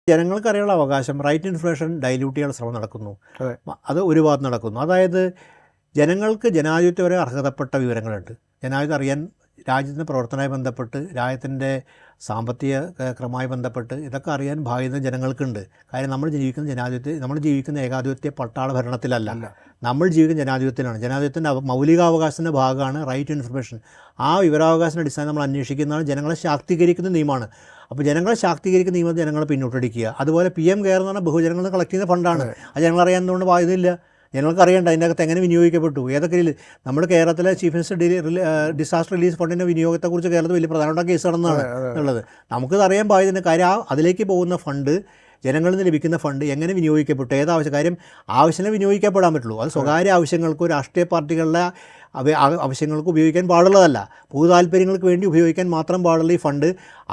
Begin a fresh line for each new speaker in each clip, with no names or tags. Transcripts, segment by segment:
ജനങ്ങൾക്കറിയാനുള്ള അവകാശം right information dilute ചെയ്യാനുള്ള ശ്രമം നടക്കുന്നു. അത് ഒരു ഭാഗത്ത് നടക്കുന്നു. അതായത് ജനങ്ങൾക്ക് ജനാധിപത്യപര അർഹതപ്പെട്ട വിവരങ്ങളുണ്ട്. ജനാധിപത്യം അറിയാൻ രാജ്യത്തിൻ്റെ പ്രവർത്തനവുമായി ബന്ധപ്പെട്ട്, രാജ്യത്തിൻ്റെ സാമ്പത്തിക ക്രമമായി ബന്ധപ്പെട്ട് ഇതൊക്കെ അറിയാൻ ബാധ്യത ജനങ്ങൾക്കുണ്ട്. കാര്യം നമ്മൾ ജീവിക്കുന്ന ഏകാധിപത്യ പട്ടാള ഭരണത്തിലല്ല, നമ്മൾ ജീവിക്കുന്ന ജനാധിപത്യത്തിലാണ്. ജനാധിപത്യത്തിൻ്റെ മൗലികാവകാശത്തിൻ്റെ ഭാഗമാണ് റൈറ്റ് ടു ഇൻഫർമേഷൻ. ആ വിവരാവകാശത്തിൻ്റെ അടിസ്ഥാനം നമ്മൾ അന്വേഷിക്കുന്നതാണ്. ജനങ്ങളെ ശാക്തീകരിക്കുന്ന നിയമമാണ്. അപ്പോൾ ജനങ്ങളെ ശാക്തീകരിക്കുന്ന നിയമം ജനങ്ങളെ പിന്നോട്ടടിക്കുക. അതുപോലെ PM കെയർ എന്ന് പറഞ്ഞാൽ ബഹുജനങ്ങളിൽ നിന്ന് കളക്ട് ചെയ്യുന്ന ഫണ്ടാണ്. അത് ജനങ്ങളറിയാവുന്നതുകൊണ്ട് ബാധ്യതയില്ല. ജനങ്ങൾക്കറിയേണ്ട അതിൻ്റെ അകത്ത് എങ്ങനെ വിനിയോഗിക്കപ്പെട്ടു, ഏതൊക്കെ രീതിയിൽ. നമ്മുടെ കേരളത്തിലെ ചീഫ് മിനിസ്റ്റർ ഡിസാസ്റ്റർ റിലീഫ് ഫണ്ടിൻ്റെ വിനിയോഗത്തെക്കുറിച്ച് കേരളത്തിൽ വലിയ പ്രധാനപ്പെട്ട കേസ് നടന്നതാണ് ഉള്ളത്. നമുക്കത് അറിയാൻ ബാധ്യതയുണ്ട്. കാര്യം അതിലേക്ക് പോകുന്ന ഫണ്ട്, ജനങ്ങളിൽ നിന്ന് ലഭിക്കുന്ന ഫണ്ട് എങ്ങനെ വിനിയോഗിക്കപ്പെട്ടു, ഏതാവശ്യം. കാര്യം ആവശ്യം വിനിയോഗിക്കപ്പെടാൻ പറ്റുള്ളൂ. അത് സ്വകാര്യ ആവശ്യങ്ങൾക്കോ രാഷ്ട്രീയ പാർട്ടികളുടെ ആവശ്യങ്ങൾക്ക് ഉപയോഗിക്കാൻ പാടുള്ളതല്ല. പൊതു താല്പര്യങ്ങൾക്ക് വേണ്ടി ഉപയോഗിക്കാൻ മാത്രം പാടുള്ള ഈ ഫണ്ട്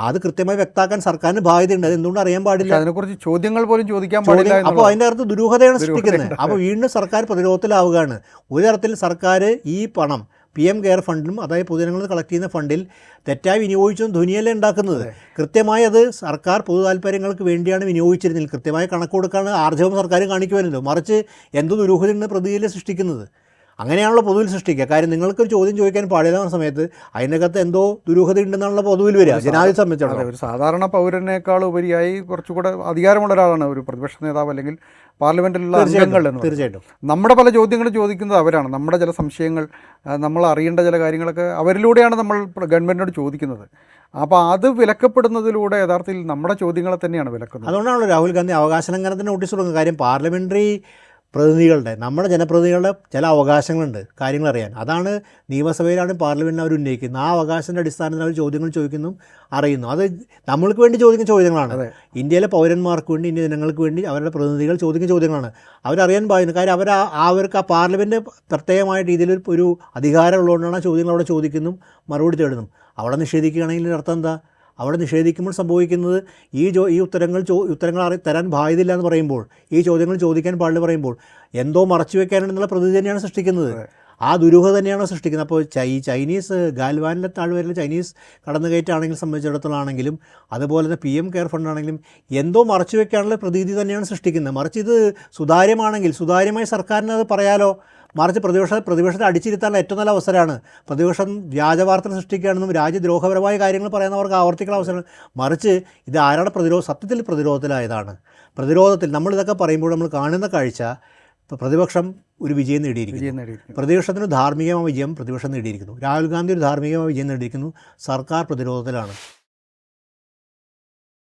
അത് കൃത്യമായി വ്യക്തമാക്കാൻ സർക്കാരിന് ബാധ്യതയുണ്ട്. അത് എന്തുകൊണ്ട് അറിയാൻ പാടില്ല?
അതിനെക്കുറിച്ച് ചോദ്യങ്ങൾ പോലും ചോദിക്കാൻ പാടില്ല.
അപ്പോൾ അതിൻ്റെ അർത്ഥം ദുരൂഹതയാണ് സൃഷ്ടിക്കുന്നത്. അപ്പോൾ വീണ്ടും സർക്കാർ പ്രതിരോധത്തിലാവുകയാണ്. ഒരു തരത്തിൽ സർക്കാർ ഈ പണം PM കെയർ ഫണ്ടിലും, അതായത് പൊതുജനങ്ങളിൽ കളക്ട് ചെയ്യുന്ന ഫണ്ടിൽ തെറ്റായി വിനിയോഗിച്ചതും ധ്വനിയല്ലേ ഉണ്ടാക്കുന്നത്. കൃത്യമായി അത് സർക്കാർ പൊതു താല്പര്യങ്ങൾക്ക് വേണ്ടിയാണ് വിനിയോഗിച്ചിരുന്നത്. കൃത്യമായി കണക്ക് കൊടുക്കാണ് ആർജവം സർക്കാർ കാണിക്കുവാനല്ലോ. മറിച്ച് എന്ത് ദുരൂഹതയാണ് പ്രതിയിൽ സൃഷ്ടിക്കുന്നത്. അങ്ങനെയാണല്ലോ പൊതുവിൽ സൃഷ്ടിക്കുക. കാര്യം നിങ്ങൾക്കൊരു ചോദ്യം ചോദിക്കാൻ പാടില്ല സമയത്ത് അതിനകത്ത് എന്തോ ദുരൂഹത ഉണ്ടെന്നാണല്ലോ പൊതുവിൽ വരിക. ജനാധിപത്യം സംബന്ധിച്ചിടത്തോളം
ഒരു സാധാരണ പൗരനേക്കാൾ ഉപരിയായി കുറച്ചുകൂടെ അധികാരമുള്ള ഒരാളാണ് ഒരു പ്രതിപക്ഷ നേതാവ് അല്ലെങ്കിൽ പാർലമെൻറ്റിലുള്ള അംഗങ്ങൾ എന്ന്.
തീർച്ചയായിട്ടും
നമ്മുടെ പല ചോദ്യങ്ങളും ചോദിക്കുന്നത് അവരാണ്. നമ്മുടെ ചില സംശയങ്ങൾ, നമ്മൾ അറിയേണ്ട ചില കാര്യങ്ങളൊക്കെ അവരിലൂടെയാണ് നമ്മൾ ഗവൺമെൻറ്റിനോട് ചോദിക്കുന്നത്. അപ്പോൾ അത് വിലക്കപ്പെടുന്നതിലൂടെ യഥാർത്ഥത്തിൽ നമ്മുടെ ചോദ്യങ്ങളെ തന്നെയാണ് വിലക്കുന്നത്.
അതുകൊണ്ടാണല്ലോ രാഹുൽ ഗാന്ധി അവകാശ ലംഘനത്തിന് നോട്ടീസ് കൊടുക്കുന്നത്. കാര്യം പാർലമെൻ്ററി പ്രതിനിധികളുടെ, നമ്മുടെ ജനപ്രതിനിധികളുടെ ചില അവകാശങ്ങളുണ്ട്, കാര്യങ്ങൾ അറിയാൻ. അതാണ് നിയമസഭയിലാണ് പാർലമെൻറ്റിൽ അവർ ഉന്നയിക്കുന്നത്. ആ അവകാശത്തിൻ്റെ അടിസ്ഥാനത്തിൽ അവർ ചോദ്യങ്ങൾ ചോദിക്കുന്നു, അറിയുന്നു. അത് നമ്മൾക്ക് വേണ്ടി ചോദിക്കുന്ന ചോദ്യങ്ങളാണ്. ഇന്ത്യയിലെ പൗരന്മാർക്ക് വേണ്ടി, ഇന്ത്യ ജനങ്ങൾക്ക് വേണ്ടി അവരുടെ പ്രതിനിധികൾ ചോദിക്കുന്ന ചോദ്യങ്ങളാണ്. അവരറിയാൻ പാടില്ല. കാര്യം അവർക്ക് ആ പാർലമെൻറ്റ് പ്രത്യേകമായ രീതിയിൽ ഒരു അധികാരമുള്ളതുകൊണ്ടാണ് ചോദ്യങ്ങൾ അവിടെ ചോദിക്കുന്നു, മറുപടി തേടുന്നു. അവിടെ നിഷേധിക്കുകയാണെങ്കിൽ അർത്ഥം എന്താ? അവിടെ നിഷേധിക്കുമ്പോൾ സംഭവിക്കുന്നത് ഈ ഉത്തരങ്ങൾ തരാൻ ബാധ്യതയില്ല എന്ന് പറയുമ്പോൾ, ഈ ചോദ്യങ്ങൾ ചോദിക്കാൻ പാടില്ല പറയുമ്പോൾ എന്തോ മറച്ചു വെക്കാനുണ്ടെന്നുള്ള പ്രതീതി തന്നെയാണ് സൃഷ്ടിക്കുന്നത്. ആ ദുരൂഹത തന്നെയാണ് സൃഷ്ടിക്കുന്നത്. അപ്പോൾ ചൈനീസ് ഗാൽവാനിലെ താഴ്വരയിൽ ചൈനീസ് കടന്നുകയറ്റാണെങ്കിൽ സംബന്ധിച്ചിടത്തോളം ആണെങ്കിലും, അതുപോലെ തന്നെ PM കെയർ ഫണ്ടാണെങ്കിലും എന്തോ മറച്ചു വെക്കാനുള്ള പ്രതീതി തന്നെയാണ് സൃഷ്ടിക്കുന്നത്. മറിച്ച് ഇത് സുതാര്യമാണെങ്കിൽ സുതാര്യമായി സർക്കാരിന് അത് പറയാലോ. മറിച്ച് പ്രതിപക്ഷത്തെ അടിച്ചിരുത്താനുള്ള ഏറ്റവും നല്ല അവസരമാണ്. പ്രതിപക്ഷം വ്യാജവാർത്ത സൃഷ്ടിക്കുകയാണെന്നും രാജ്യദ്രോഹപരമായ കാര്യങ്ങൾ പറയുന്നവർക്ക് ആവർത്തിക്കുന്ന അവസരമാണ്. മറിച്ച് ഇത് ആരാണ് സത്യത്തിൽ പ്രതിരോധത്തിലായതാണ്. പ്രതിരോധത്തിൽ നമ്മളിതൊക്കെ പറയുമ്പോൾ നമ്മൾ കാണുന്ന കാഴ്ച, പ്രതിപക്ഷം ഒരു വിജയം നേടിയിരിക്കുന്നു. പ്രതിപക്ഷത്തിന് ധാർമ്മികമായ വിജയം പ്രതിപക്ഷം നേടിയിരിക്കുന്നു. രാഹുൽ ഗാന്ധി ഒരു ധാർമ്മികമായ വിജയം നേടിയിരിക്കുന്നു. സർക്കാർ പ്രതിരോധത്തിലാണ്.